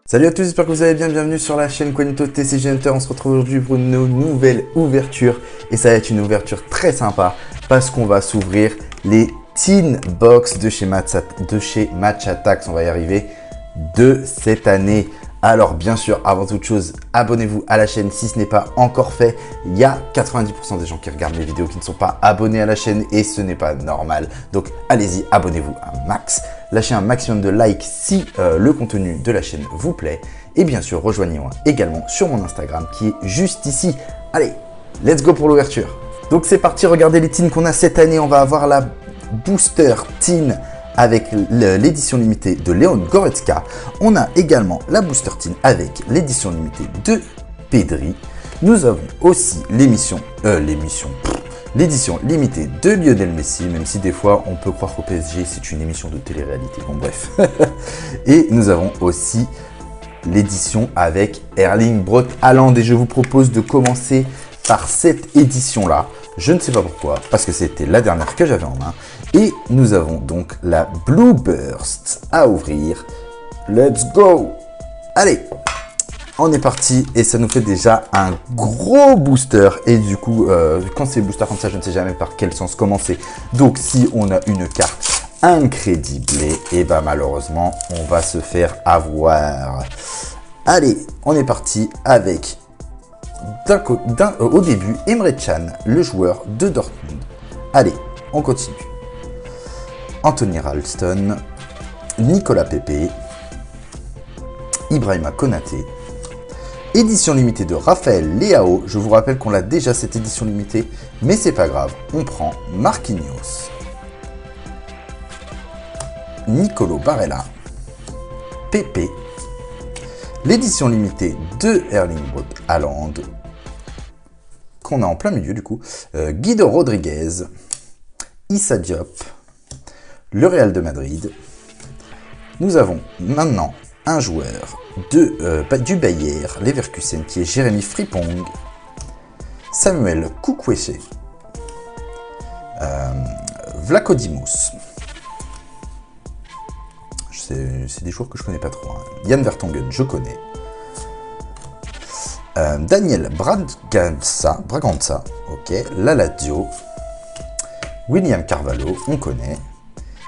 Salut à tous, j'espère que vous allez bien, bienvenue sur la chaîne Quanito TCG Hunter. On se retrouve aujourd'hui pour une nouvelle ouverture et ça va être une ouverture très sympa parce qu'on va s'ouvrir les Teen Box de chez Match Attax, on va y arriver, de cette année. Alors bien sûr, avant toute chose, abonnez-vous à la chaîne si ce n'est pas encore fait. Il y a 90% des gens qui regardent mes vidéos qui ne sont pas abonnés à la chaîne et ce n'est pas normal. Donc allez-y, abonnez-vous un max. Lâchez un maximum de likes si le contenu de la chaîne vous plaît. Et bien sûr, rejoignez-moi également sur mon Instagram qui est juste ici. Allez, let's go pour l'ouverture. Donc c'est parti, regardez les teens qu'on a cette année. On va avoir la Booster Teen avec l'édition limitée de Leon Goretzka. On a également la Booster Teen avec l'édition limitée de Pedri. Nous avons aussi l'édition limitée de Lionel Messi, même si des fois on peut croire qu'au PSG c'est une émission de télé-réalité, bon bref. Et nous avons aussi l'édition avec Erling Braut Haaland et je vous propose de commencer par cette édition-là. Je ne sais pas pourquoi, parce que c'était la dernière que j'avais en main. Et nous avons donc la Blue Burst à ouvrir. Let's go! Allez, on est parti et ça nous fait déjà un gros booster. Et du coup, quand c'est booster comme ça, je ne sais jamais par quel sens commencer. Donc si on a une carte incrédible, et bah malheureusement, on va se faire avoir. Allez, on est parti avec au début Emre Can, le joueur de Dortmund. Allez, on continue. Anthony Ralston, Nicolas Pepe, Ibrahima Konaté, édition limitée de Raphaël Leao. Je vous rappelle qu'on l'a déjà cette édition limitée, mais c'est pas grave, on prend Marquinhos, Nicolo Barella, Pepe, l'édition limitée de Erling Braut Haaland, qu'on a en plein milieu du coup, Guido Rodriguez, Issa Diop, le Real de Madrid. Nous avons maintenant un joueur du Bayer Leverkusen qui est Jérémy Frimpong, Samuel Chukwueze, Vlachodimos. C'est des joueurs que je connais pas trop. Hein. Jan Vertonghen, je connais. Daniel Braganza, ok. La Lazio. William Carvalho, on connaît.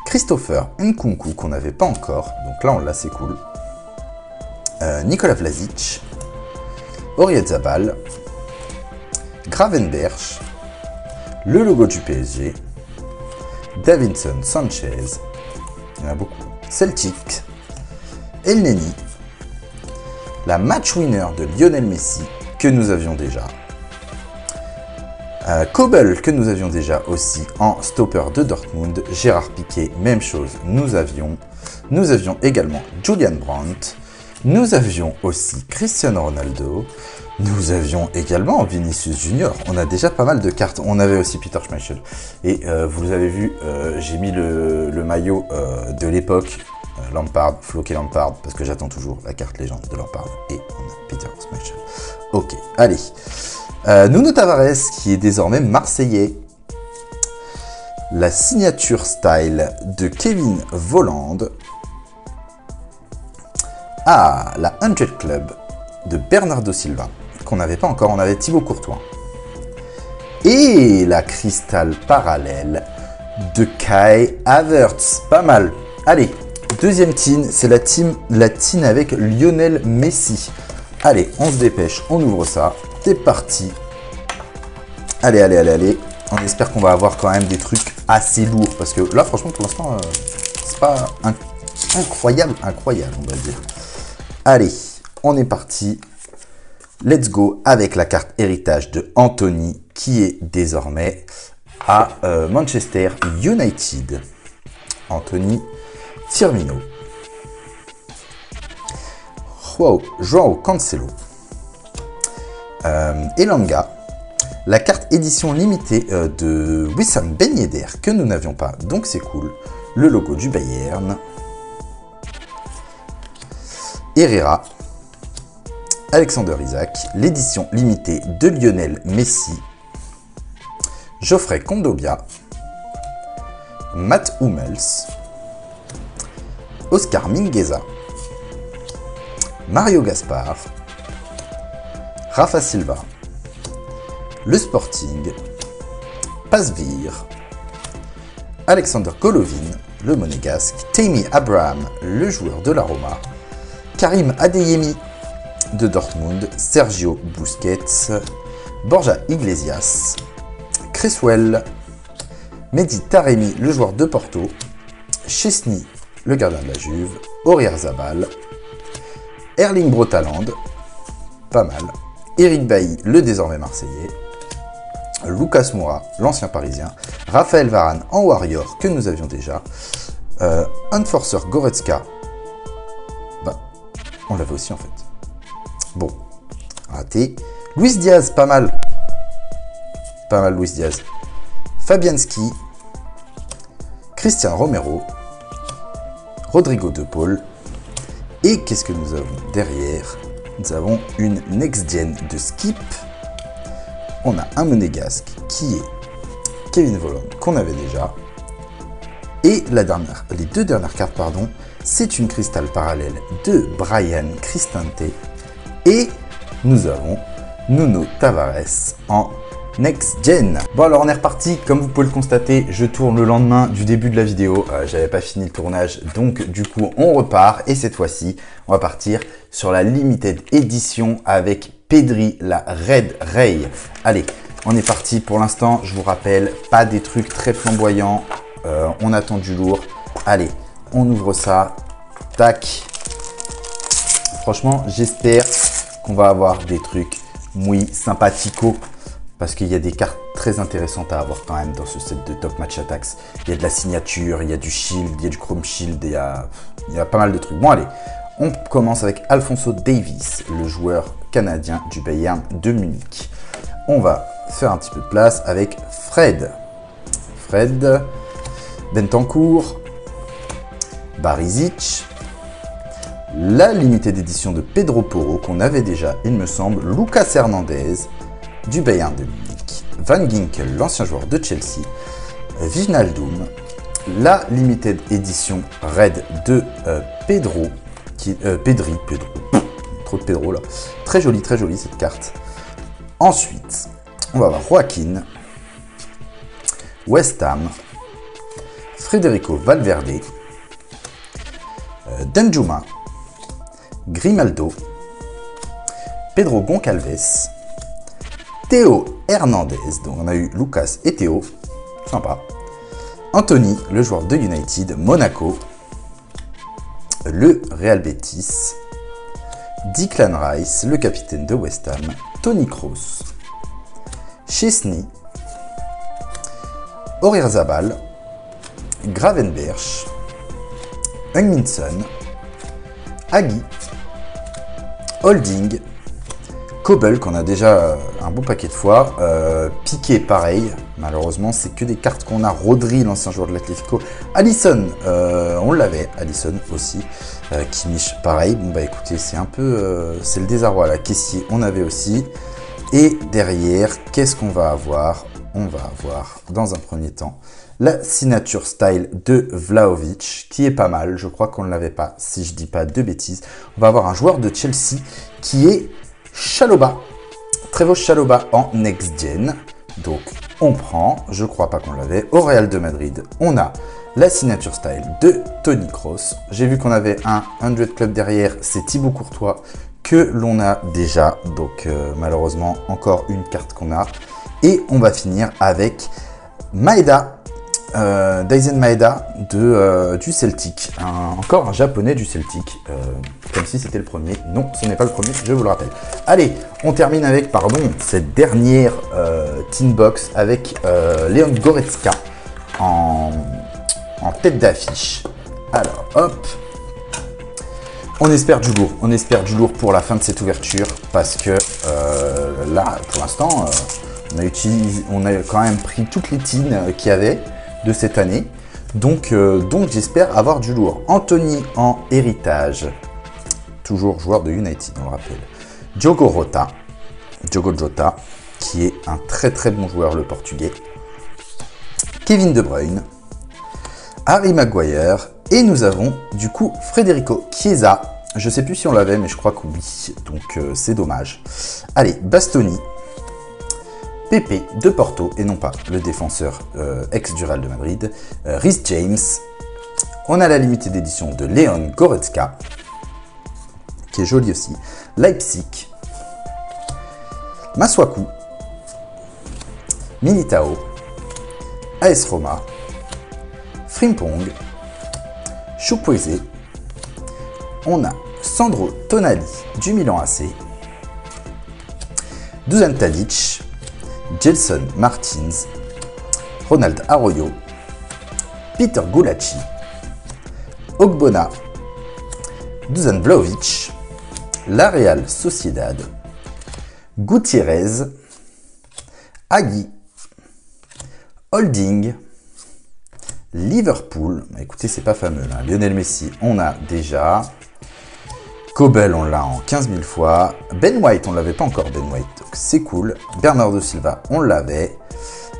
Christopher Nkunku, qu'on n'avait pas encore. Donc là, on l'a, c'est cool. Nicolas Vlasic. Oyarzabal. Gravenberch. Le logo du PSG. Davinson Sanchez. Il y en a beaucoup. Celtic. Elneny. La match winner de Lionel Messi, que nous avions déjà. Kobel, que nous avions déjà aussi en stopper de Dortmund. Gérard Piqué, même chose, nous avions également Julian Brandt. Nous avions aussi Cristiano Ronaldo. Nous avions également Vinicius Junior. On a déjà pas mal de cartes. On avait aussi Peter Schmeichel. Et vous avez vu, j'ai mis le maillot de l'époque. Lampard, Floqué Lampard, parce que j'attends toujours la carte légende de Lampard. Et on a Peter Schmeichel. Ok, allez. Nuno Tavares, qui est désormais marseillais. La signature style de Kevin Volland. Ah, la 100 Club de Bernardo Silva, qu'on n'avait pas encore. On avait Thibaut Courtois. Et la cristal parallèle de Kai Havertz. Pas mal. Allez. Deuxième teen, c'est la teen avec Lionel Messi. Allez, on se dépêche, on ouvre ça. C'est parti. Allez, allez, allez, allez. On espère qu'on va avoir quand même des trucs assez lourds. Parce que là, franchement, pour l'instant, c'est pas incroyable, on va dire. Allez, on est parti. Let's go avec la carte héritage de Anthony, qui est désormais à Manchester United. Anthony Firmino. Wow, Joao Cancelo. Elanga. La carte édition limitée de Wissam Ben Yedder que nous n'avions pas, donc c'est cool. Le logo du Bayern. Herrera. Alexander Isak. L'édition limitée de Lionel Messi. Geoffrey Kondogbia. Matt Hummels. Oscar Mingueza. Mario Gaspar, Rafa Silva, le Sporting, Pasveer, Alexander Golovin, le Monégasque, Tammy Abraham, le joueur de la Roma, Karim Adeyemi de Dortmund, Sergio Busquets, Borja Iglesias, Creswell, Mehdi Taremi, le joueur de Porto, Chesney, le gardien de la Juve, Oyarzabal, Erling Braut Haaland, pas mal, Eric Bailly, le désormais Marseillais, Lucas Moura, l'ancien Parisien, Raphaël Varane en Warrior, que nous avions déjà, Enforcer Goretzka, bah, on l'avait aussi en fait. Bon, raté. Luis Diaz, pas mal. Pas mal Luis Diaz. Fabianski, Christian Romero, Rodrigo De Paul. Et qu'est-ce que nous avons derrière? Nous avons une next-gen de Skip. On a un monégasque qui est Kevin Volland, qu'on avait déjà. Et les deux dernières cartes, pardon, c'est une cristal parallèle de Brian Cristante. Et nous avons Nuno Tavares en Next Gen. Bon alors on est reparti, comme vous pouvez le constater, je tourne le lendemain du début de la vidéo, j'avais pas fini le tournage, donc du coup on repart et cette fois-ci on va partir sur la Limited Edition avec Pedri, la Red Ray. Allez, on est parti pour l'instant, je vous rappelle, pas des trucs très flamboyants, on attend du lourd. Allez, on ouvre ça, tac. Franchement, j'espère qu'on va avoir des trucs muy sympathico parce qu'il y a des cartes très intéressantes à avoir quand même dans ce set de Top Match Attacks. Il y a de la signature, il y a du shield, il y a du chrome shield, il y a pas mal de trucs. Bon allez, on commence avec Alphonso Davies, le joueur canadien du Bayern de Munich. On va faire un petit peu de place avec Fred Bentancur, Barisic, la limitée d'édition de Pedro Porro qu'on avait déjà, il me semble, Lucas Hernandez du Bayern de Munich, Van Ginkel, l'ancien joueur de Chelsea, Wijnaldum, la limited édition Red de Pedri, trop de Pedro là, très jolie cette carte. Ensuite, on va avoir Joaquin, West Ham, Federico Valverde, Danjuma, Grimaldo, Pedro Goncalves, Théo Hernandez, donc on a eu Lucas et Théo, sympa, Anthony, le joueur de United, Monaco, le Real Betis, Declan Rice, le capitaine de West Ham, Toni Kroos, Chesney, Oyarzabal, Gravenberch, Hungminson, Hagi, Holding, Kobel qu'on a déjà un bon paquet de fois, Piqué pareil, malheureusement c'est que des cartes qu'on a, Rodri l'ancien joueur de l'Atlético, Alisson, on l'avait, Alisson aussi, Kimmich pareil, bon bah écoutez c'est un peu, c'est le désarroi là, Caissier on avait aussi, et derrière qu'est-ce qu'on va avoir? On va avoir dans un premier temps la signature style de Vlahovic qui est pas mal, je crois qu'on ne l'avait pas si je dis pas de bêtises. On va avoir un joueur de Chelsea qui est Chalobah, Trevoh Chalobah en next gen, donc on prend, je crois pas qu'on l'avait. Au Real de Madrid, on a la signature style de Toni Kroos. J'ai vu qu'on avait un 100 Club derrière, c'est Thibaut Courtois que l'on a déjà, donc malheureusement encore une carte qu'on a. Et on va finir avec Maeda, Daizen Maeda du Celtic, encore un japonais du Celtic, comme si c'était le premier. Non, ce n'est pas le premier, je vous le rappelle. Allez, on termine avec, cette dernière tin box avec Leon Goretzka en tête d'affiche. Alors, hop, on espère du lourd pour la fin de cette ouverture, parce que là, pour l'instant, on a quand même pris toutes les tines qu'il y avait de cette année. Donc j'espère avoir du lourd. Anthony en héritage, toujours joueur de United, on le rappelle. Diogo Jota, qui est un très très bon joueur, le portugais. Kevin De Bruyne, Harry Maguire, et nous avons du coup Federico Chiesa Je sais plus si on l'avait, mais je crois que oui. Donc c'est dommage. Allez, Bastoni. Pepe de Porto, et non pas le défenseur ex du Real de Madrid. Reece James. On a la limitée d'édition de Leon Goretzka, qui est joli aussi. Leipzig. Masuaku. Militao. AS Roma. Frimpong. Chukwueze. On a Sandro Tonali du Milan AC. Dusan Tadic. Gelson Martins. Ronald Arroyo. Peter Gulacsi. Ogbonna. Dusan Vlahovic. La Real Sociedad. Gutiérrez. Agui. Holding. Liverpool. Bah, écoutez, c'est pas fameux là. Lionel Messi, on a déjà. Kobel, on l'a en 15 000 fois. Ben White, on l'avait pas encore, Ben White, donc c'est cool. Bernardo Silva, on l'avait.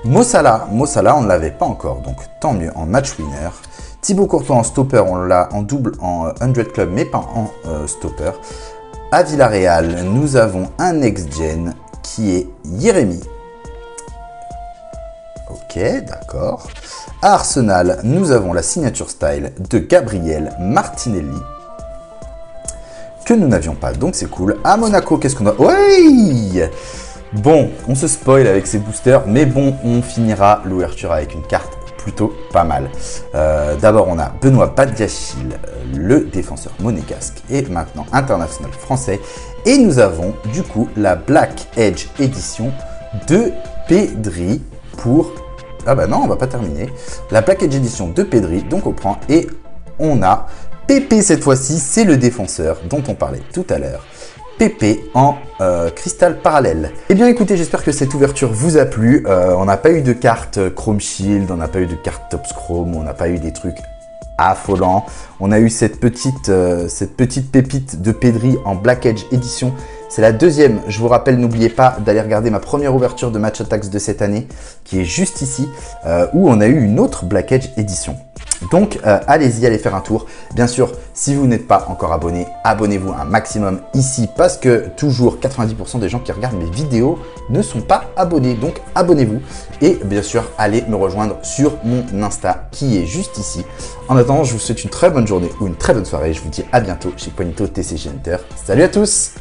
Mo Salah, on ne l'avait pas encore, donc tant mieux en match winner. Thibaut Courtois en stopper, on l'a en double en 100 club, mais pas en stopper. À Villarreal, nous avons un next-gen qui est Jérémy. Ok, d'accord. À Arsenal, nous avons la signature style de Gabriel Martinelli, que nous n'avions pas, donc c'est cool. À Monaco, qu'est-ce qu'on a? Oui! Bon, on se spoil avec ces boosters, mais bon, on finira l'ouverture avec une carte plutôt pas mal. D'abord, on a Benoît Badiachil, le défenseur monégasque, et maintenant international français. Et nous avons du coup la Black Edge édition de Pedri pour... Ah bah non, on va pas terminer. La Black Edge édition de Pedri, donc on prend et on a Pepe cette fois-ci, c'est le défenseur dont on parlait tout à l'heure. Pepe en cristal parallèle. Eh bien écoutez, j'espère que cette ouverture vous a plu. On n'a pas eu de carte Chrome Shield, on n'a pas eu de carte Topps Chrome, on n'a pas eu des trucs affolants. On a eu cette petite pépite de Pedri en Black Edge édition. C'est la deuxième. Je vous rappelle, n'oubliez pas d'aller regarder ma première ouverture de Match Attax de cette année, qui est juste ici, où on a eu une autre Black Edge édition. Donc, allez-y, allez faire un tour. Bien sûr, si vous n'êtes pas encore abonné, abonnez-vous un maximum ici parce que toujours 90% des gens qui regardent mes vidéos ne sont pas abonnés. Donc, abonnez-vous et bien sûr, allez me rejoindre sur mon Insta qui est juste ici. En attendant, je vous souhaite une très bonne journée ou une très bonne soirée. Je vous dis à bientôt chez Cognito TCG Hunter. Salut à tous!